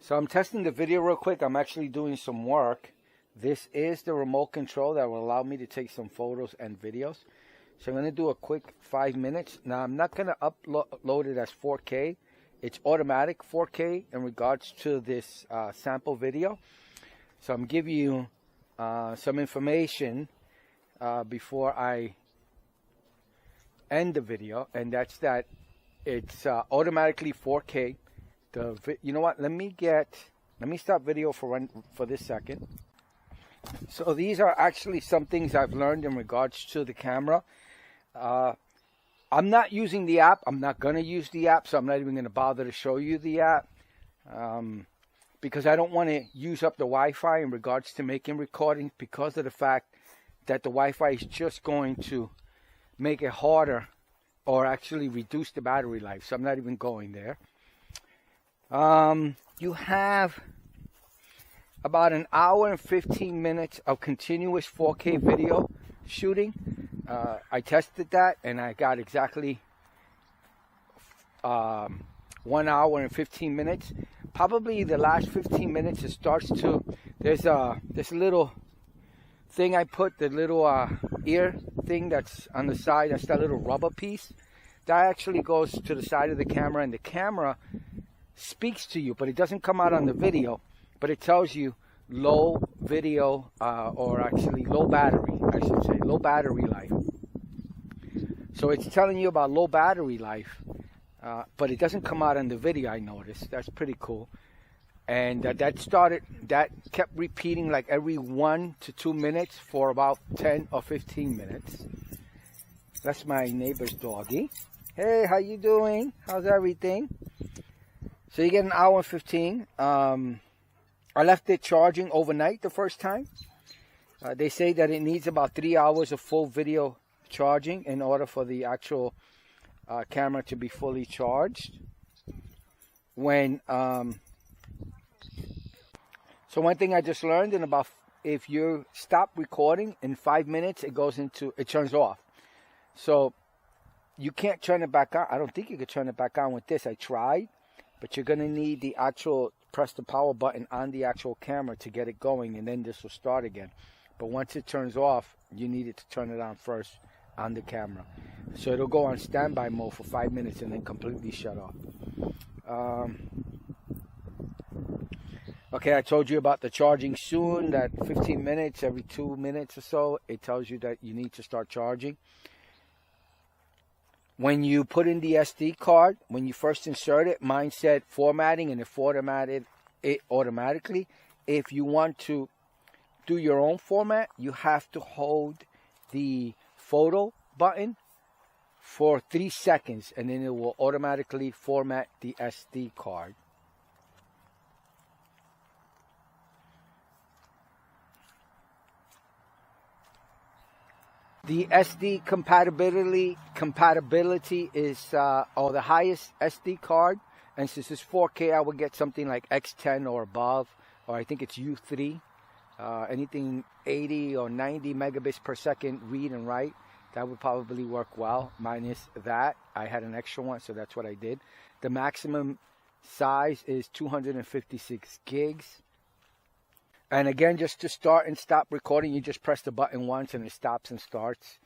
So I'm testing the video real quick. I'm actually doing some work. This is the remote control that will allow me to take some photos and videos. So I'm going to do a quick 5 minutes. Now I'm not going to upload it as 4K. It's automatic 4K in regards to this sample video. So I'm giving you some information before I end the video, and that's that it's automatically 4K. You know what? Let me stop video for this second. So these are actually some things I've learned in regards to the camera. I'm not using the app. I'm not going to use the app, so I'm not even going to bother to show you the app because I don't want to use up the Wi-Fi in regards to making recordings, because of the fact that the Wi-Fi is just going to make it harder or actually reduce the battery life. So I'm not even going there. You have about an hour and 15 minutes of continuous 4K video shooting. I tested that and I got exactly 1 hour and 15 minutes. Probably the last 15 minutes it starts to, there's this little thing I put, the little ear thing that's on the side, that's that little rubber piece. That actually goes to the side of the camera, and the camera speaks to you, but it doesn't come out on the video, but it tells you low video or actually low battery, I should say, low battery life. So it's telling you about low battery life, but it doesn't come out on the video. I noticed that's pretty cool. And that kept repeating like every 1 to 2 minutes for about 10 or 15 minutes. That's my neighbor's doggy. Hey, how you doing? How's everything? So you get an hour and 15. I left it charging overnight the first time. They say that it needs about 3 hours of full video charging in order for the actual camera to be fully charged. So one thing I just learned, if you stop recording in 5 minutes, it turns off. So you can't turn it back on. I don't think you could turn it back on with this. I tried, but you're going to need the actual, press the power button on the actual camera to get it going, and then this will start again. But once it turns off, you need it to turn it on first on the camera. So it'll go on standby mode for 5 minutes and then completely shut off. Okay, I told you about the charging soon, that 15 minutes, every 2 minutes or so, it tells you that you need to start charging. When you put in the SD card, when you first insert it, mine said formatting, and it formatted it automatically. If you want to do your own format, you have to hold the photo button for 3 seconds, and then it will automatically format the SD card. The SD compatibility is the highest SD card, and since it's 4K, I would get something like X10 or above, or I think it's U3. Anything 80 or 90 megabits per second read and write, that would probably work well. Minus that, I had an extra one, so that's what I did. The maximum size is 256 gigs. And again, just to start and stop recording, you just press the button once and it stops and starts.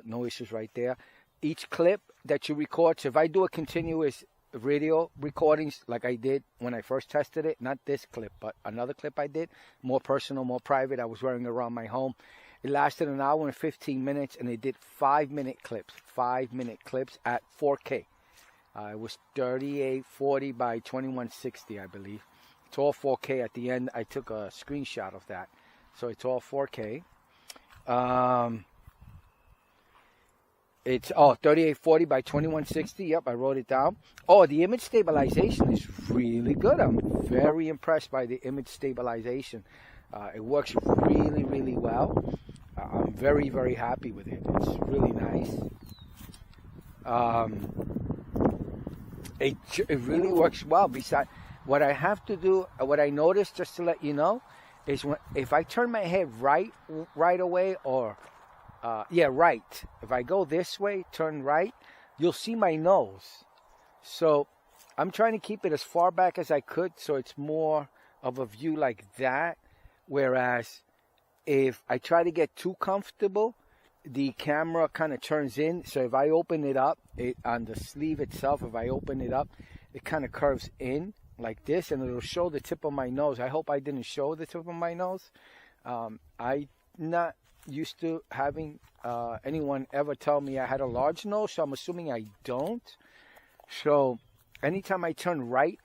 No issues right there. Each clip that you record, so if I do a continuous video recordings like I did when I first tested it, not this clip, but another clip I did, more personal, more private, I was wearing around my home. It lasted an hour and 15 minutes, and they did 5-minute clips, 5-minute clips at 4K. It was 3840 by 2160, I believe. It's all 4K. At the end, I took a screenshot of that. So it's all 4K. It's 3840 by 2160. Yep, I wrote it down. Oh, the image stabilization is really good. I'm very impressed by the image stabilization. It works really, really well. I'm very, very happy with it. It's really nice. It really works well. Besides, what I have to do, what I noticed, just to let you know, is if I turn my head right away, or right. If I go this way, turn right, you'll see my nose. So I'm trying to keep it as far back as I could so it's more of a view like that. Whereas if I try to get too comfortable, the camera kind of turns in. So if I open it up, on the sleeve itself, if I open it up, it kind of curves in like this, and it'll show the tip of my nose. I hope I didn't show the tip of my nose. I'm not used to having anyone ever tell me I had a large nose, so I'm assuming I don't. So anytime I turn right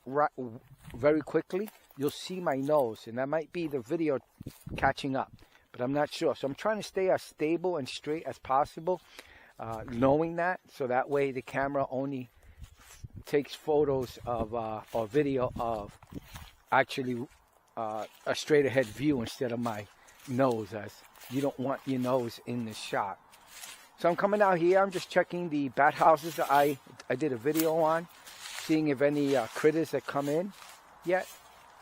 very quickly, you'll see my nose, and that might be the video catching up, but I'm not sure. So I'm trying to stay as stable and straight as possible, knowing that, so that way the camera only takes photos of or video of actually a straight ahead view instead of my nose, as you don't want your nose in the shot. So I'm coming out here. I'm just checking the bat houses that I did a video on, seeing if any critters that come in yet,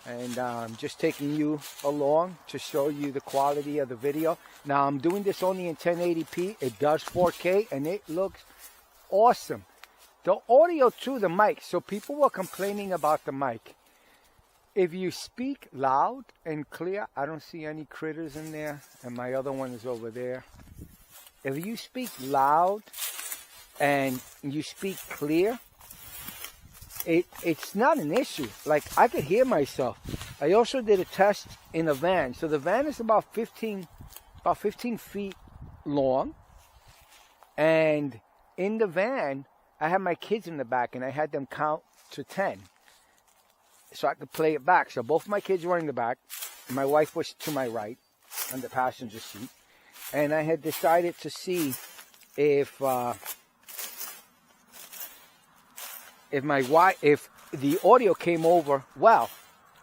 and I'm just taking you along to show you the quality of the video. Now I'm doing this only in 1080p. It does 4K and it looks awesome. The audio to the mic, so people were complaining about the mic. If you speak loud and clear, I don't see any critters in there, and my other one is over there. If you speak loud and you speak clear, it's not an issue. Like, I could hear myself. I also did a test in a van. So the van is about 15 feet long, and in the van I had my kids in the back, and I had them count to 10 so I could play it back. So both my kids were in the back, and my wife was to my right on the passenger seat. And I had decided to see if the audio came over well.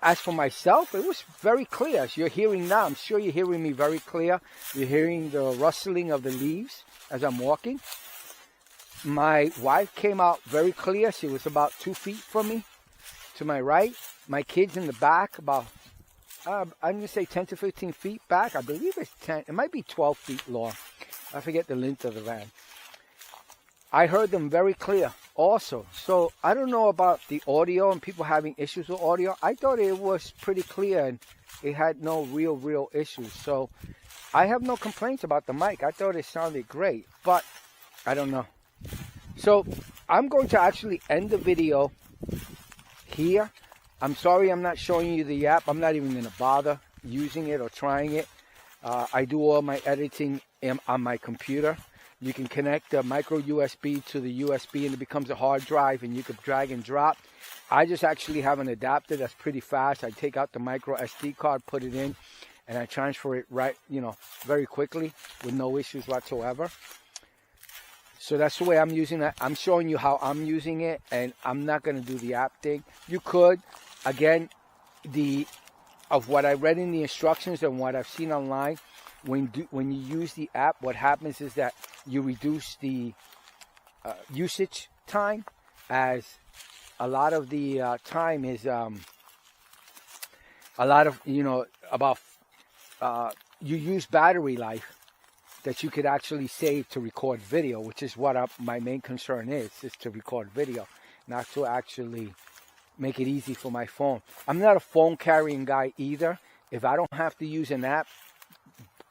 As for myself, it was very clear. As you're hearing now, I'm sure you're hearing me very clear. You're hearing the rustling of the leaves as I'm walking. My wife came out very clear. She was about 2 feet from me, to my right. My kids in the back, about, I'm going to say 10 to 15 feet back. I believe it's 10. It might be 12 feet long. I forget the length of the van. I heard them very clear also. So I don't know about the audio and people having issues with audio. I thought it was pretty clear and it had no real issues. So I have no complaints about the mic. I thought it sounded great, but I don't know. So I'm going to actually end the video here. I'm sorry I'm not showing you the app. I'm not even going to bother using it or trying it. I do all my editing on my computer. You can connect a micro USB to the USB and it becomes a hard drive, and you could drag and drop. I just actually have an adapter that's pretty fast. I take out the micro SD card, put it in, and I transfer it very quickly with no issues whatsoever. So that's the way I'm using it. I'm showing you how I'm using it, and I'm not going to do the app thing. You could, again, of what I read in the instructions and what I've seen online, when you use the app, what happens is that you reduce the usage time, as a lot of the time is you use battery life that you could actually save to record video, which is what my main concern is to record video, not to actually make it easy for my phone. I'm not a phone carrying guy either. If I don't have to use an app,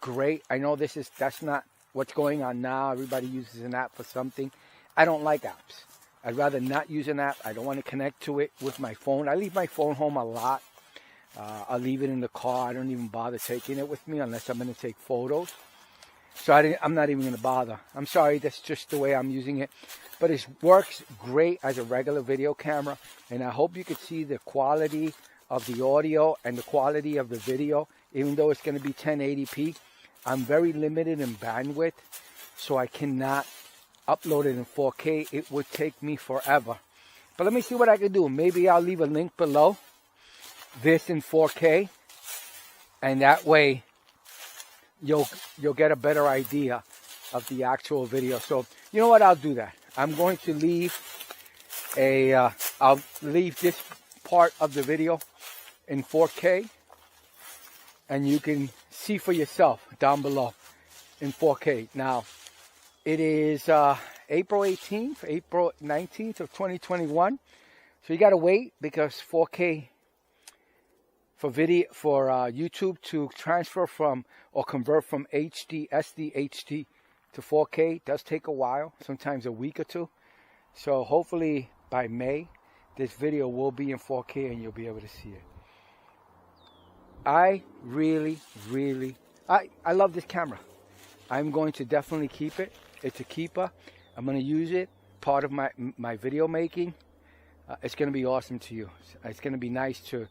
great. I know that's not what's going on now. Everybody uses an app for something. I don't like apps. I'd rather not use an app. I don't want to connect to it with my phone. I leave my phone home a lot. I'll leave it in the car. I don't even bother taking it with me unless I'm going to take photos. So I'm not even going to bother. I'm sorry, that's just the way I'm using it. But it works great as a regular video camera. And I hope you could see the quality of the audio and the quality of the video. Even though it's going to be 1080p, I'm very limited in bandwidth. So I cannot upload it in 4K. It would take me forever. But let me see what I can do. Maybe I'll leave a link below. This in 4K. And that way you'll get a better idea of the actual video. So you know what, I'll do that. I'm going to leave I'll leave this part of the video in 4K, and you can see for yourself down below in 4K. Now it is April 19th of 2021. So you gotta wait because 4K for video for YouTube to transfer from or convert from HD, SD, HD to 4K does take a while, sometimes a week or two. So hopefully by May, this video will be in 4K and you'll be able to see it. I really, I love this camera. I'm going to definitely keep it. It's a keeper. I'm going to use it, part of my video making. It's going to be awesome to use. It's going to be nice to,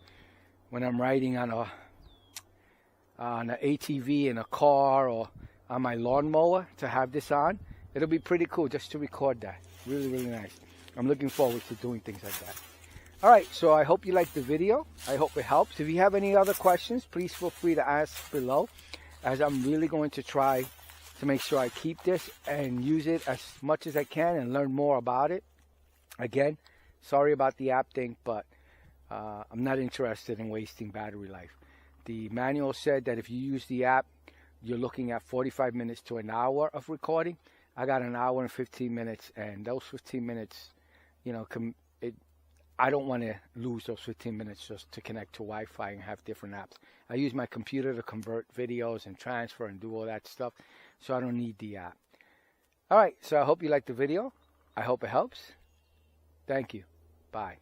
when I'm riding on an ATV in a car or on my lawnmower, to have this on. It'll be pretty cool just to record that. Really nice. I'm looking forward to doing things like that. All right, so I hope you liked the video. I hope it helps. If you have any other questions, please feel free to ask below, as I'm really going to try to make sure I keep this and use it as much as I can and learn more about it. Again, sorry about the app thing, but I'm not interested in wasting battery life. The manual said that if you use the app, you're looking at 45 minutes to an hour of recording. I got an hour and 15 minutes, and those 15 minutes, you know, I don't want to lose those 15 minutes just to connect to Wi-Fi and have different apps. I use my computer to convert videos and transfer and do all that stuff, so I don't need the app. All right, so I hope you liked the video. I hope it helps. Thank you. Bye.